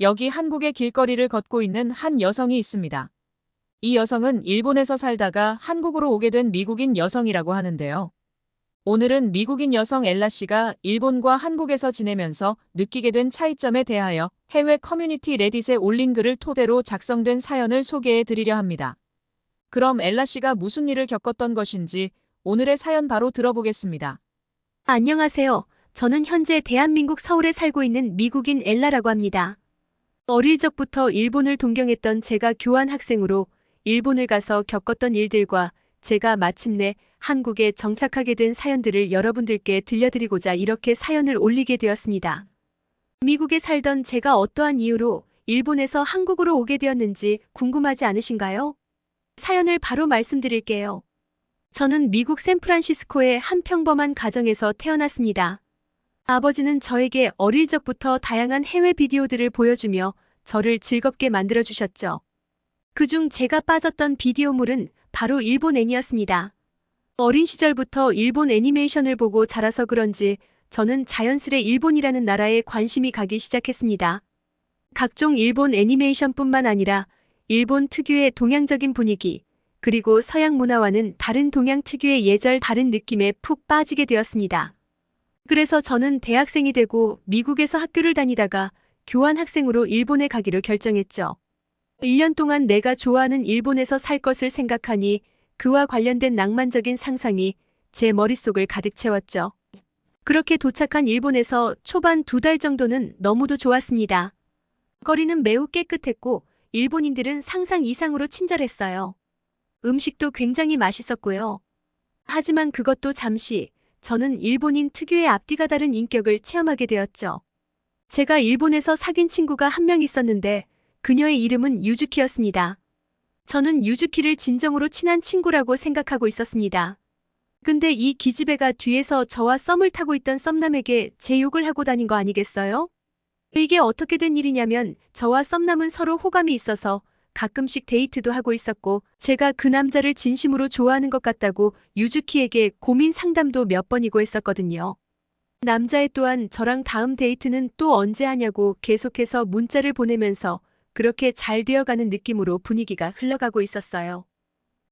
여기 한국의 길거리를 걷고 있는 한 여성이 있습니다. 이 여성은 일본에서 살다가 한국으로 오게 된 미국인 여성이라고 하는데요. 오늘은 미국인 여성 엘라 씨가 일본과 한국에서 지내면서 느끼게 된 차이점에 대하여 해외 커뮤니티 레딧에 올린 글을 토대로 작성된 사연을 소개해 드리려 합니다. 그럼 엘라 씨가 무슨 일을 겪었던 것인지 오늘의 사연 바로 들어보겠습니다. 안녕하세요. 저는 현재 대한민국 서울에 살고 있는 미국인 엘라라고 합니다. 어릴 적부터 일본을 동경했던 제가 교환 학생으로 일본을 가서 겪었던 일들과 제가 마침내 한국에 정착하게 된 사연들을 여러분들께 들려드리고자 이렇게 사연을 올리게 되었습니다. 미국에 살던 제가 어떠한 이유로 일본에서 한국으로 오게 되었는지 궁금하지 않으신가요? 사연을 바로 말씀드릴게요. 저는 미국 샌프란시스코의 한 평범한 가정에서 태어났습니다. 아버지는 저에게 어릴 적부터 다양한 해외 비디오들을 보여주며 저를 즐겁게 만들어주셨죠. 그중 제가 빠졌던 비디오물은 바로 일본 애니였습니다. 어린 시절부터 일본 애니메이션을 보고 자라서 그런지 저는 자연스레 일본이라는 나라에 관심이 가기 시작했습니다. 각종 일본 애니메이션뿐만 아니라 일본 특유의 동양적인 분위기, 그리고 서양 문화와는 다른 동양 특유의 예절 바른 느낌에 푹 빠지게 되었습니다. 그래서 저는 대학생이 되고 미국에서 학교를 다니다가 교환 학생으로 일본에 가기로 결정했죠. 1년 동안 내가 좋아하는 일본에서 살 것을 생각하니 그와 관련된 낭만적인 상상이 제 머릿속을 가득 채웠죠. 그렇게 도착한 일본에서 초반 2달 정도는 너무도 좋았습니다. 거리는 매우 깨끗했고 일본인들은 상상 이상으로 친절했어요. 음식도 굉장히 맛있었고요. 하지만 그것도 잠시 저는 일본인 특유의 앞뒤가 다른 인격을 체험하게 되었죠. 제가 일본에서 사귄 친구가 한 명 있었는데 그녀의 이름은 유즈키였습니다. 저는 유즈키를 진정으로 친한 친구라고 생각하고 있었습니다. 근데 이 기집애가 뒤에서 저와 썸을 타고 있던 썸남에게 제 욕을 하고 다닌 거 아니겠어요? 이게 어떻게 된 일이냐면 저와 썸남은 서로 호감이 있어서 가끔씩 데이트도 하고 있었고 제가 그 남자를 진심으로 좋아하는 것 같다고 유즈키에게 고민 상담도 몇 번이고 했었거든요. 남자애 또한 저랑 다음 데이트는 또 언제 하냐고 계속해서 문자를 보내면서 그렇게 잘 되어가는 느낌으로 분위기가 흘러가고 있었어요.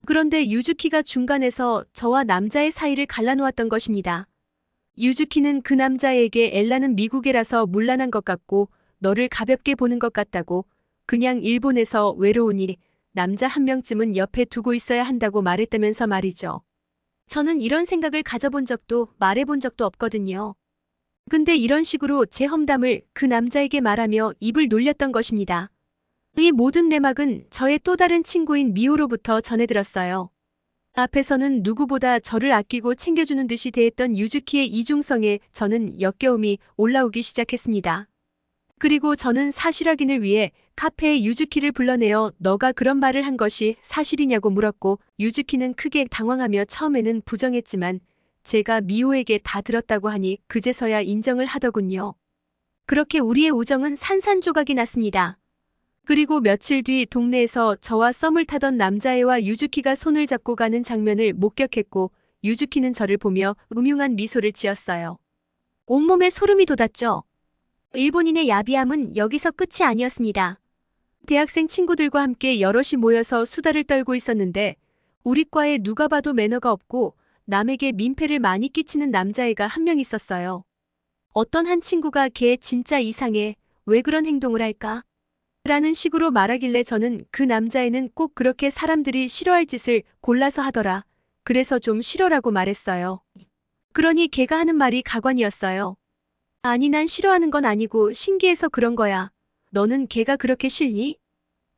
그런데 유즈키가 중간에서 저와 남자의 사이를 갈라놓았던 것입니다. 유즈키는 그 남자에게 엘라는 미국애라서 문란한 것 같고 너를 가볍게 보는 것 같다고 그냥 일본에서 외로우니 남자 한 명쯤은 옆에 두고 있어야 한다고 말했다면서 말이죠. 저는 이런 생각을 가져본 적도 말해본 적도 없거든요. 근데 이런 식으로 제 험담을 그 남자에게 말하며 입을 놀렸던 것입니다. 이 모든 내막은 저의 또 다른 친구인 미호로부터 전해 들었어요. 앞에서는 누구보다 저를 아끼고 챙겨주는 듯이 대했던 유즈키의 이중성에 저는 역겨움이 올라오기 시작했습니다. 그리고 저는 사실 확인을 위해 카페에 유즈키를 불러내어 너가 그런 말을 한 것이 사실이냐고 물었고 유즈키는 크게 당황하며 처음에는 부정했지만 제가 미호에게 다 들었다고 하니 그제서야 인정을 하더군요. 그렇게 우리의 우정은 산산조각이 났습니다. 그리고 며칠 뒤 동네에서 저와 썸을 타던 남자애와 유즈키가 손을 잡고 가는 장면을 목격했고 유즈키는 저를 보며 음흉한 미소를 지었어요. 온몸에 소름이 돋았죠. 일본인의 야비함은 여기서 끝이 아니었습니다. 대학생 친구들과 함께 여럿이 모여서 수다를 떨고 있었는데 우리 과에 누가 봐도 매너가 없고 남에게 민폐를 많이 끼치는 남자애가 한 명 있었어요. 어떤 한 친구가 걔 진짜 이상해. 왜 그런 행동을 할까? 라는 식으로 말하길래 저는 그 남자애는 꼭 그렇게 사람들이 싫어할 짓을 골라서 하더라. 그래서 좀 싫어라고 말했어요. 그러니 걔가 하는 말이 가관이었어요. 아니 난 싫어하는 건 아니고 신기해서 그런 거야. 너는 걔가 그렇게 싫니?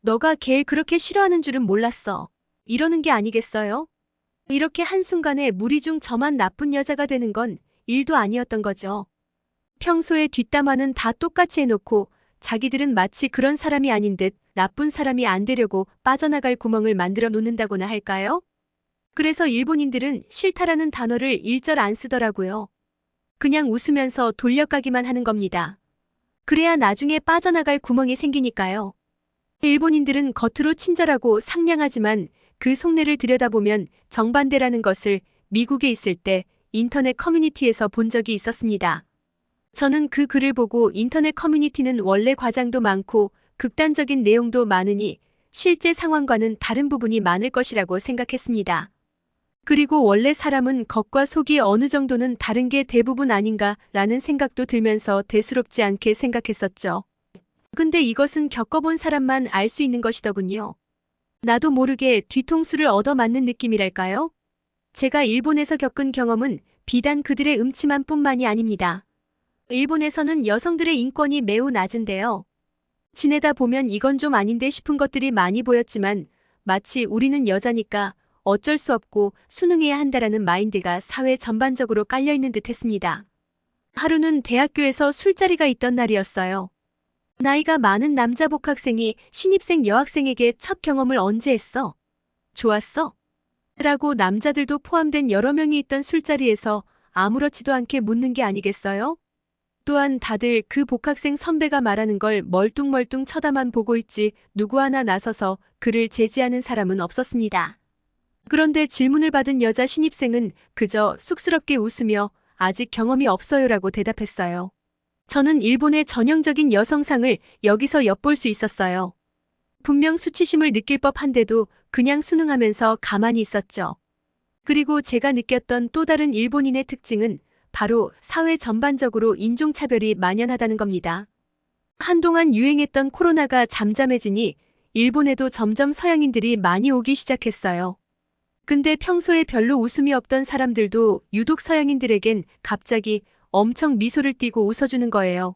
너가 걔를 그렇게 싫어하는 줄은 몰랐어. 이러는 게 아니겠어요? 이렇게 한순간에 무리 중 저만 나쁜 여자가 되는 건 일도 아니었던 거죠. 평소에 뒷담화는 다 똑같이 해놓고 자기들은 마치 그런 사람이 아닌 듯 나쁜 사람이 안 되려고 빠져나갈 구멍을 만들어 놓는다고나 할까요? 그래서 일본인들은 싫다라는 단어를 일절 안 쓰더라고요. 그냥 웃으면서 돌려가기만 하는 겁니다. 그래야 나중에 빠져나갈 구멍이 생기니까요. 일본인들은 겉으로 친절하고 상냥하지만 그 속내를 들여다보면 정반대라는 것을 미국에 있을 때 인터넷 커뮤니티에서 본 적이 있었습니다. 저는 그 글을 보고 인터넷 커뮤니티는 원래 과장도 많고 극단적인 내용도 많으니 실제 상황과는 다른 부분이 많을 것이라고 생각했습니다. 그리고 원래 사람은 겉과 속이 어느 정도는 다른 게 대부분 아닌가라는 생각도 들면서 대수롭지 않게 생각했었죠. 근데 이것은 겪어본 사람만 알 수 있는 것이더군요. 나도 모르게 뒤통수를 얻어맞는 느낌이랄까요? 제가 일본에서 겪은 경험은 비단 그들의 음침한 뿐만이 아닙니다. 일본에서는 여성들의 인권이 매우 낮은데요. 지내다 보면 이건 좀 아닌데 싶은 것들이 많이 보였지만 마치 우리는 여자니까 어쩔 수 없고 순응해야 한다라는 마인드가 사회 전반적으로 깔려있는 듯 했습니다. 하루는 대학교에서 술자리가 있던 날이었어요. 나이가 많은 남자 복학생이 신입생 여학생에게 첫 경험을 언제 했어? 좋았어? 라고 남자들도 포함된 여러 명이 있던 술자리에서 아무렇지도 않게 묻는 게 아니겠어요? 또한 다들 그 복학생 선배가 말하는 걸 멀뚱멀뚱 쳐다만 보고 있지 누구 하나 나서서 그를 제지하는 사람은 없었습니다. 그런데 질문을 받은 여자 신입생은 그저 쑥스럽게 웃으며 아직 경험이 없어요라고 대답했어요. 저는 일본의 전형적인 여성상을 여기서 엿볼 수 있었어요. 분명 수치심을 느낄 법한데도 그냥 순응하면서 가만히 있었죠. 그리고 제가 느꼈던 또 다른 일본인의 특징은 바로 사회 전반적으로 인종차별이 만연하다는 겁니다. 한동안 유행했던 코로나가 잠잠해지니 일본에도 점점 서양인들이 많이 오기 시작했어요. 근데 평소에 별로 웃음이 없던 사람들도 유독 서양인들에겐 갑자기 엄청 미소를 띠고 웃어주는 거예요.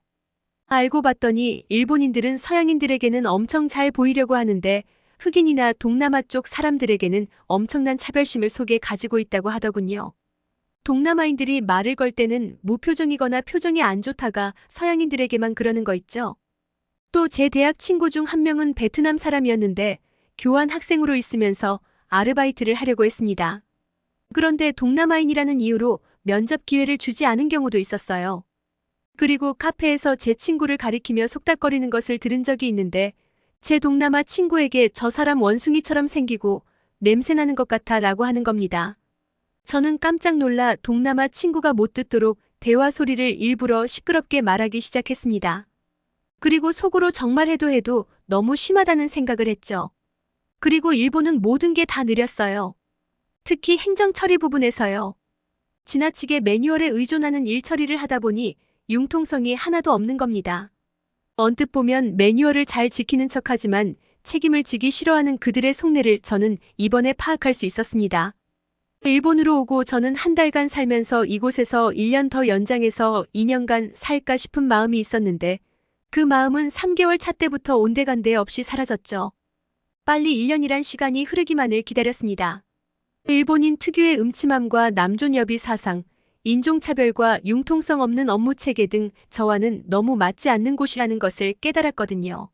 알고 봤더니 일본인들은 서양인들에게는 엄청 잘 보이려고 하는데 흑인이나 동남아 쪽 사람들에게는 엄청난 차별심을 속에 가지고 있다고 하더군요. 동남아인들이 말을 걸 때는 무표정이거나 표정이 안 좋다가 서양인들에게만 그러는 거 있죠. 또 제 대학 친구 중 한 명은 베트남 사람이었는데 교환 학생으로 있으면서 아르바이트를 하려고 했습니다. 그런데 동남아인이라는 이유로 면접 기회를 주지 않은 경우도 있었어요. 그리고 카페에서 제 친구를 가리키며 속닥거리는 것을 들은 적이 있는데 제 동남아 친구에게 저 사람 원숭이처럼 생기고 냄새나는 것 같아 라고 하는 겁니다. 저는 깜짝 놀라 동남아 친구가 못 듣도록 대화 소리를 일부러 시끄럽게 말하기 시작했습니다. 그리고 속으로 정말 해도 너무 심하다는 생각을 했죠. 그리고 일본은 모든 게 다 느렸어요. 특히 행정 처리 부분에서요. 지나치게 매뉴얼에 의존하는 일 처리를 하다 보니 융통성이 하나도 없는 겁니다. 언뜻 보면 매뉴얼을 잘 지키는 척하지만 책임을 지기 싫어하는 그들의 속내를 저는 이번에 파악할 수 있었습니다. 일본으로 오고 저는 한 달간 살면서 이곳에서 1년 더 연장해서 2년간 살까 싶은 마음이 있었는데 그 마음은 3개월 차 때부터 온데간데 없이 사라졌죠. 빨리 1년이란 시간이 흐르기만을 기다렸습니다. 일본인 특유의 음침함과 남존여비 사상, 인종차별과 융통성 없는 업무체계 등 저와는 너무 맞지 않는 곳이라는 것을 깨달았거든요.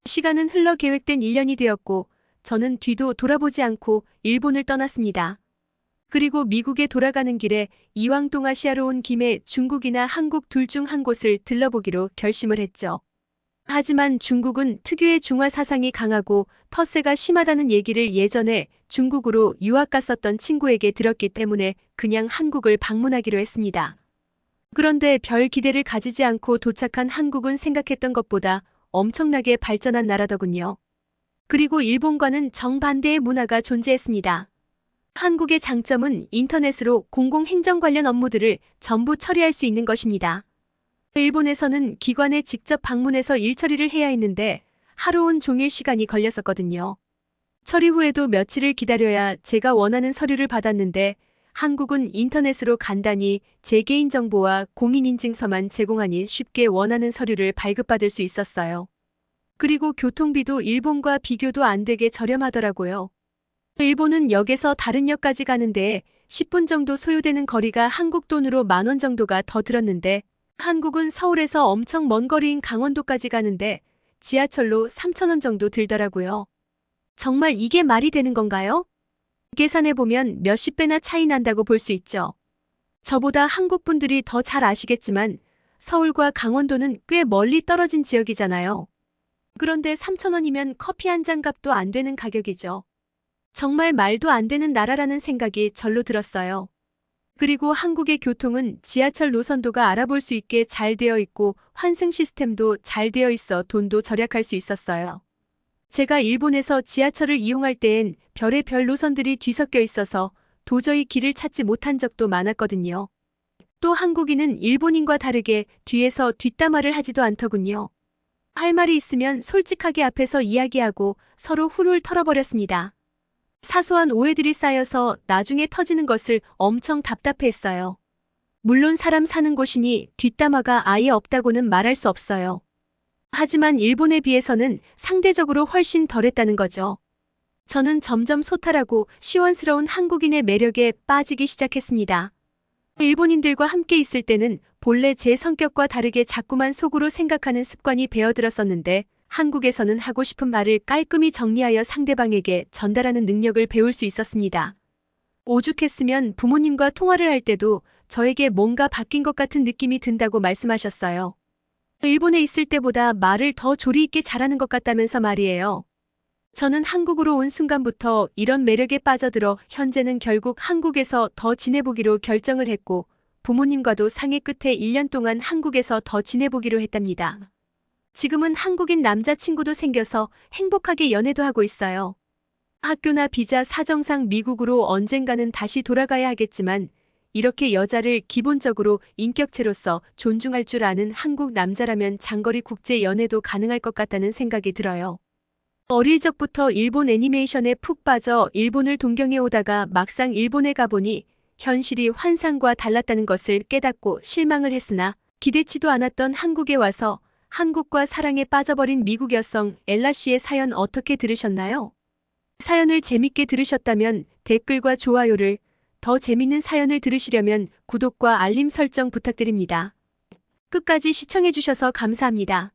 시간은 흘러 계획된 1년이 되었고 저는 뒤도 돌아보지 않고 일본을 떠났습니다. 그리고 미국에 돌아가는 길에 이왕 동아시아로 온 김에 중국이나 한국 둘 중 한 곳을 들러보기로 결심을 했죠. 하지만 중국은 특유의 중화 사상이 강하고 텃세가 심하다는 얘기를 예전에 중국으로 유학 갔었던 친구에게 들었기 때문에 그냥 한국을 방문하기로 했습니다. 그런데 별 기대를 가지지 않고 도착한 한국은 생각했던 것보다 엄청나게 발전한 나라더군요. 그리고 일본과는 정반대의 문화가 존재했습니다. 한국의 장점은 인터넷으로 공공행정 관련 업무들을 전부 처리할 수 있는 것입니다. 일본에서는 기관에 직접 방문해서 일 처리를 해야 했는데 하루 온종일 시간이 걸렸었거든요. 처리 후에도 며칠을 기다려야 제가 원하는 서류를 받았는데 한국은 인터넷으로 간단히 제 개인정보와 공인인증서만 제공하니 쉽게 원하는 서류를 발급받을 수 있었어요. 그리고 교통비도 일본과 비교도 안 되게 저렴하더라고요. 일본은 역에서 다른 역까지 가는데 10분 정도 소요되는 거리가 한국 돈으로 10,000원 정도가 더 들었는데 한국은 서울에서 엄청 먼 거리인 강원도까지 가는데 지하철로 3,000원 정도 들더라고요. 정말 이게 말이 되는 건가요? 계산해보면 몇십 배나 차이 난다고 볼 수 있죠. 저보다 한국 분들이 더 잘 아시겠지만 서울과 강원도는 꽤 멀리 떨어진 지역이잖아요. 그런데 3,000원이면 커피 한 잔 값도 안 되는 가격이죠. 정말 말도 안 되는 나라라는 생각이 절로 들었어요. 그리고 한국의 교통은 지하철 노선도가 알아볼 수 있게 잘 되어 있고 환승 시스템도 잘 되어 있어 돈도 절약할 수 있었어요. 제가 일본에서 지하철을 이용할 때엔 별의 별 노선들이 뒤섞여 있어서 도저히 길을 찾지 못한 적도 많았거든요. 또 한국인은 일본인과 다르게 뒤에서 뒷담화를 하지도 않더군요. 할 말이 있으면 솔직하게 앞에서 이야기하고 서로 훌훌 털어버렸습니다. 사소한 오해들이 쌓여서 나중에 터지는 것을 엄청 답답해했어요. 물론 사람 사는 곳이니 뒷담화가 아예 없다고는 말할 수 없어요. 하지만 일본에 비해서는 상대적으로 훨씬 덜했다는 거죠. 저는 점점 소탈하고 시원스러운 한국인의 매력에 빠지기 시작했습니다. 일본인들과 함께 있을 때는 본래 제 성격과 다르게 자꾸만 속으로 생각하는 습관이 배어들었었는데 한국에서는 하고 싶은 말을 깔끔히 정리하여 상대방에게 전달하는 능력을 배울 수 있었습니다. 오죽했으면 부모님과 통화를 할 때도 저에게 뭔가 바뀐 것 같은 느낌이 든다고 말씀하셨어요. 일본에 있을 때보다 말을 더 조리 있게 잘하는 것 같다면서 말이에요. 저는 한국으로 온 순간부터 이런 매력에 빠져들어 현재는 결국 한국에서 더 지내보기로 결정을 했고 부모님과도 상의 끝에 1년 동안 한국에서 더 지내보기로 했답니다. 지금은 한국인 남자친구도 생겨서 행복하게 연애도 하고 있어요. 학교나 비자 사정상 미국으로 언젠가는 다시 돌아가야 하겠지만 이렇게 여자를 기본적으로 인격체로서 존중할 줄 아는 한국 남자라면 장거리 국제 연애도 가능할 것 같다는 생각이 들어요. 어릴 적부터 일본 애니메이션에 푹 빠져 일본을 동경해 오다가 막상 일본에 가보니 현실이 환상과 달랐다는 것을 깨닫고 실망을 했으나 기대치도 않았던 한국에 와서 한국과 사랑에 빠져버린 미국 여성 엘라 씨의 사연 어떻게 들으셨나요? 사연을 재밌게 들으셨다면 댓글과 좋아요를, 더 재밌는 사연을 들으시려면 구독과 알림 설정 부탁드립니다. 끝까지 시청해주셔서 감사합니다.